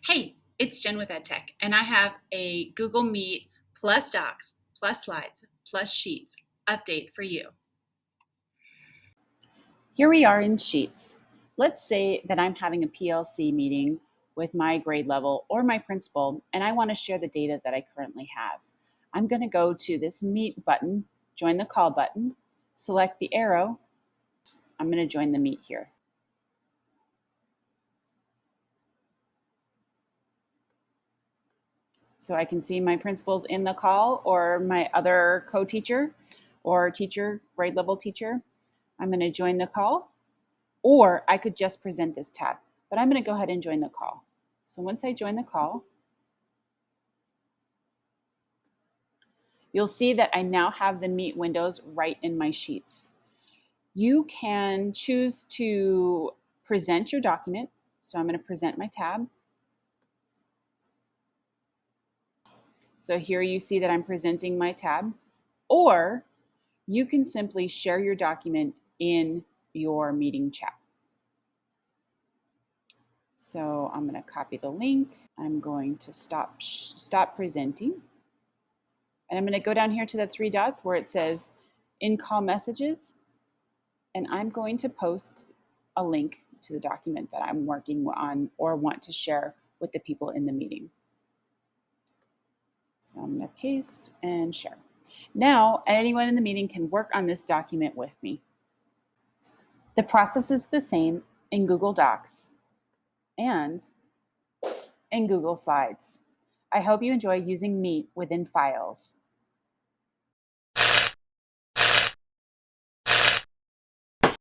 Hey, it's Jen with EdTech, and I have a Google Meet plus Docs, plus Slides, plus Sheets update for you. Here we are in Sheets. Let's say that I'm having a PLC meeting with my grade level or my principal, and I want to share the data that I currently have. I'm going to go to this Meet button, join the call button, select the arrow. I'm going to join the Meet here. So I can see my principals in the call or my other co-teacher or teacher, grade level teacher. I'm going to join the call, or I could just present this tab, but I'm going to go ahead and join the call. So once I join the call, you'll see that I now have the Meet windows right in my Sheets. You can choose to present your document. So I'm going to present my tab. So here you see that I'm presenting my tab, or you can simply share your document in your meeting chat. So I'm going to copy the link. I'm going to stop presenting. And I'm going to go down here to the three dots where it says in-call messages. And I'm going to post a link to the document that I'm working on or want to share with the people in the meeting. So I'm going to paste and share. Now, anyone in the meeting can work on this document with me. The process is the same in Google Docs and in Google Slides. I hope you enjoy using Meet within files.